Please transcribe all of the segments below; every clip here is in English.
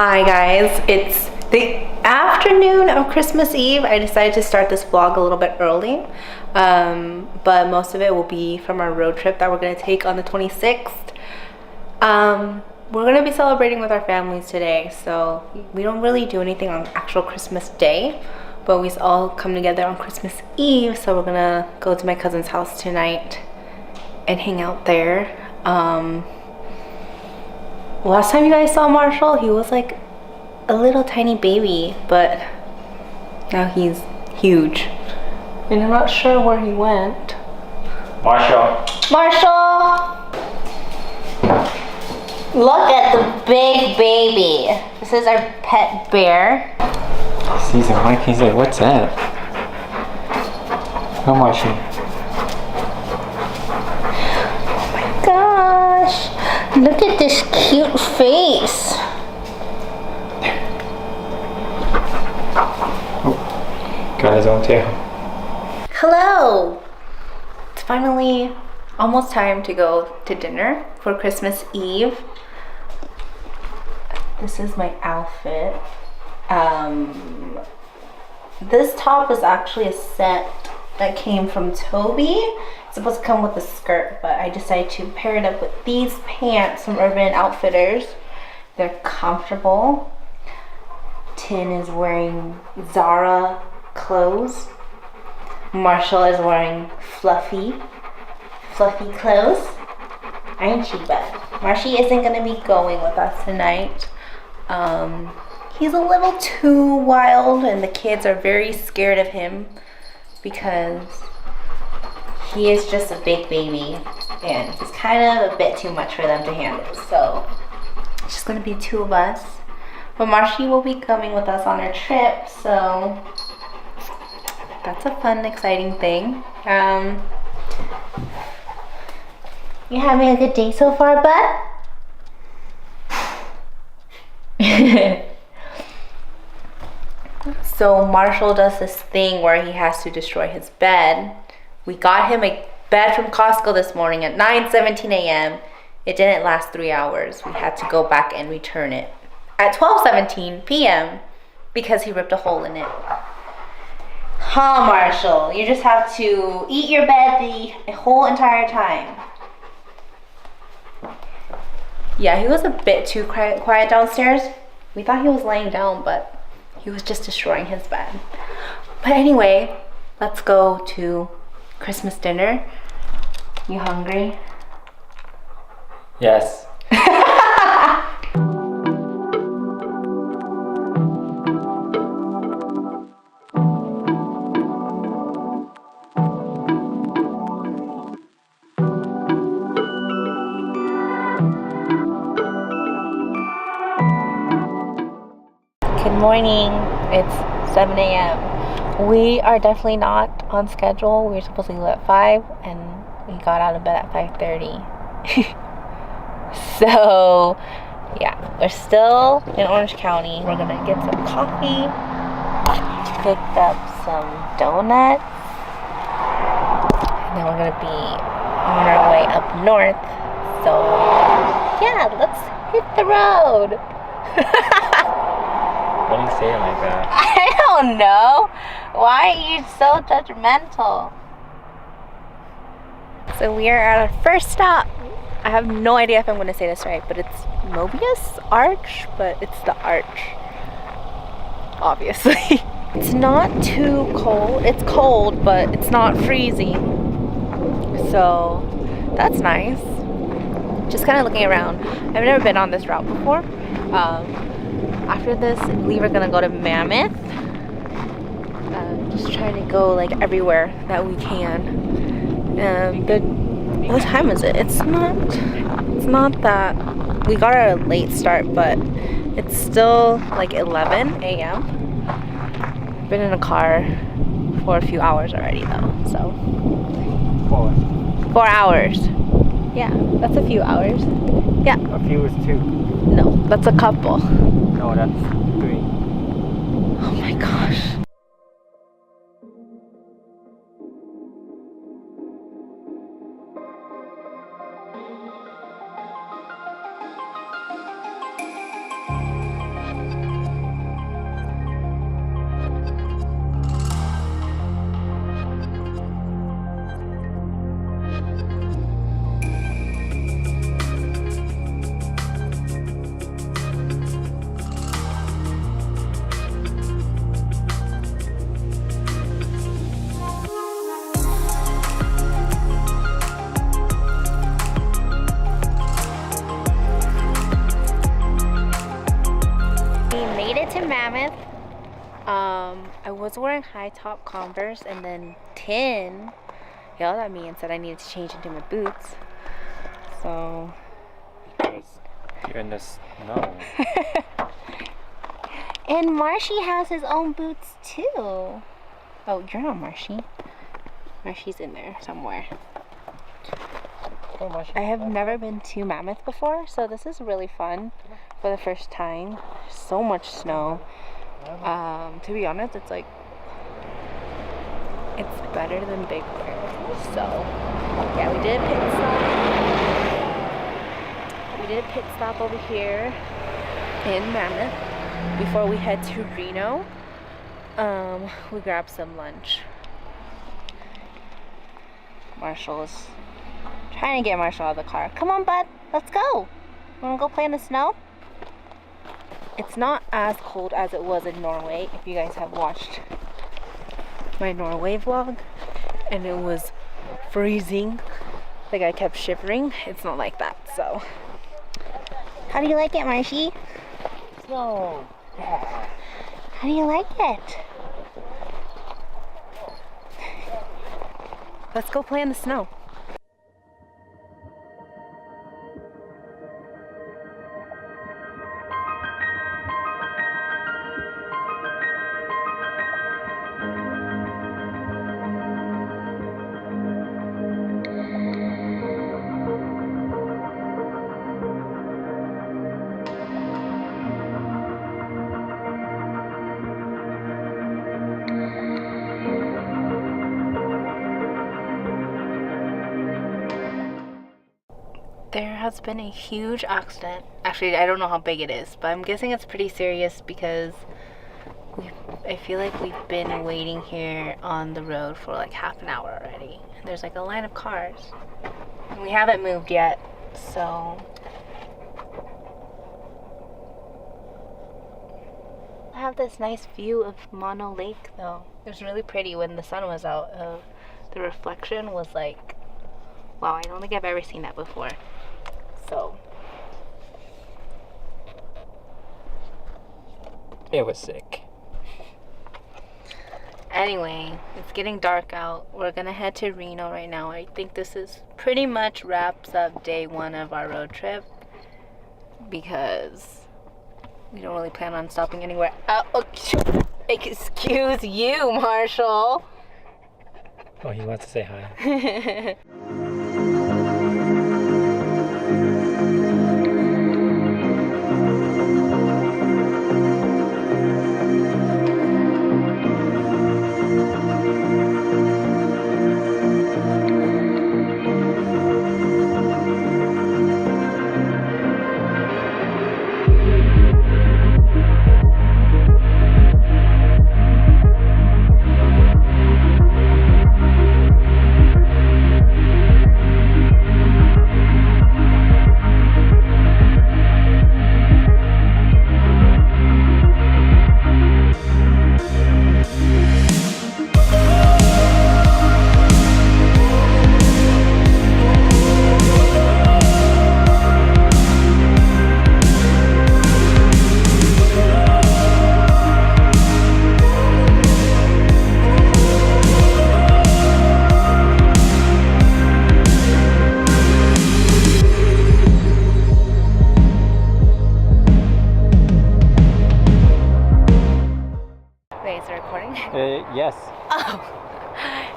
Hi guys, it's the afternoon of Christmas Eve. I decided to start this vlog a little bit early, but most of it will be from our road trip that we're going to take on the 26th. We're going to be celebrating with our families today, so we don't really do anything on actual Christmas Day, but we all come together on Christmas Eve, so we're going to go to my cousin's house tonight and hang out there. Last time you guys saw Marshall, he was like a little tiny baby, but now he's huge. And I'm not sure where he went. Marshall! Marshall! Look at the big baby. This is our pet bear. Sees him, Mike, he's like, what's that? Go, Marshall. Oh my gosh. Look at this cute face. Oh, got his own tail. Hello. It's finally almost time to go to dinner for Christmas Eve. This is my outfit. This top is actually a set that came from Toby. It's supposed to come with a skirt, but I decided to pair it up with these pants from Urban Outfitters. They're comfortable. Tin is wearing Zara clothes. Marshall is wearing fluffy clothes. Aren't she, bud? Marshy isn't gonna be going with us tonight. He's a little too wild, and the kids are very scared of him because he is just a big baby and he's kind of a bit too much for them to handle. So it's just gonna be two of us. But Marshy will be coming with us on our trip, so that's a fun, exciting thing. You having a good day so far, bud? So Marshall does this thing where he has to destroy his bed. We got him a bed from Costco this morning at 9:17 a.m. It didn't last 3 hours. We had to go back and return it at 12:17 p.m. because he ripped a hole in it. Huh, Marshall? You just have to eat your bed the whole entire time. Yeah, he was a bit too quiet downstairs. We thought he was laying down, but he was just destroying his bed. But anyway, let's go to Christmas dinner. You hungry? Yes. Good morning. It's 7 a.m. We are definitely not on schedule. We were supposed to leave at 5 and we got out of bed at 5:30. So yeah, we're still in Orange County. We're gonna get some coffee, picked up some donuts, and then we're gonna be on our way up north. So yeah, let's hit the road. Why do you say it like that? I don't know. Why are you so judgmental? So we are at our first stop. I have no idea if I'm going to say this right, but it's Mobius Arch, but it's the Arch, obviously. It's not too cold. It's cold, but it's not freezing. So that's nice. Just kind of looking around. I've never been on this route before. After this, I believe we're gonna go to Mammoth. Just trying to go like everywhere that we can. But what time is it? It's not that we got a late start, but it's still like 11 a.m. Been in a car for a few hours already though, so 4 hours. Yeah, that's a few hours. Yeah. A few is 2. No, that's a couple. No, that's 3. Oh my gosh. made it to Mammoth. I was wearing high top Converse and then Tin yelled at me and said I needed to change into my boots. So You're in the snow. and Marshy has his own boots too. Oh, you're not Marshy. Marshy's in there somewhere. I have never been to Mammoth before, so this is really fun for the first time. So much snow. To be honest, it's like, it's better than Big Bear. So, yeah, we did a pit stop. We did a pit stop over here in Mammoth before we head to Reno. We grabbed some lunch. Marshall's trying to get Marshall out of the car. Come on, bud. Let's go. Wanna go play in the snow? It's not as cold as it was in Norway. If you guys have watched my Norway vlog, and it was freezing. Like I kept shivering. It's not like that, so. How do you like it, Marshy? Snow. Yeah. How do you like it? Let's go play in the snow. There has been a huge accident. Actually, I don't know how big it is, but I'm guessing it's pretty serious because I feel like we've been waiting here on the road for like half an hour already. There's like a line of cars. And we haven't moved yet, so I have this nice view of Mono Lake though. It was really pretty when the sun was out. The reflection was like, wow, I don't think I've ever seen that before. So It was sick. anyway, it's getting dark out. We're gonna head to Reno right now. I think this is pretty much wraps up day 1 of our road trip because we don't really plan on stopping anywhere. Excuse you, Marshall. Oh, he wants to say hi. Yes. Oh,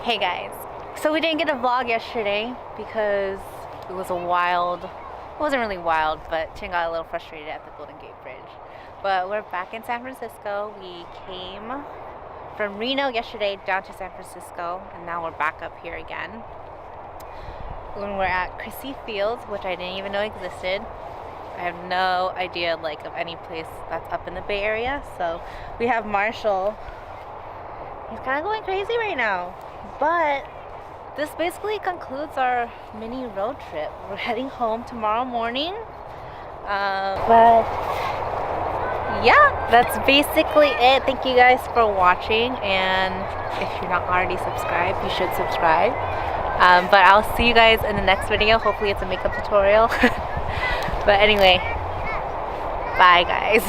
hey guys. So we didn't get a vlog yesterday because it was it wasn't really wild, but Chin got a little frustrated at the Golden Gate Bridge. But we're back in San Francisco. We came from Reno yesterday down to San Francisco, and now we're back up here again. When we're at Chrissy Fields, which I didn't even know existed. I have no idea like of any place that's up in the Bay Area. So we have Marshall. He's kind of going crazy right now. But this basically concludes our mini road trip. We're heading home tomorrow morning. But yeah, that's basically it. Thank you guys for watching. And if you're not already subscribed, you should subscribe. But I'll see you guys in the next video. Hopefully it's a makeup tutorial. But anyway, bye guys.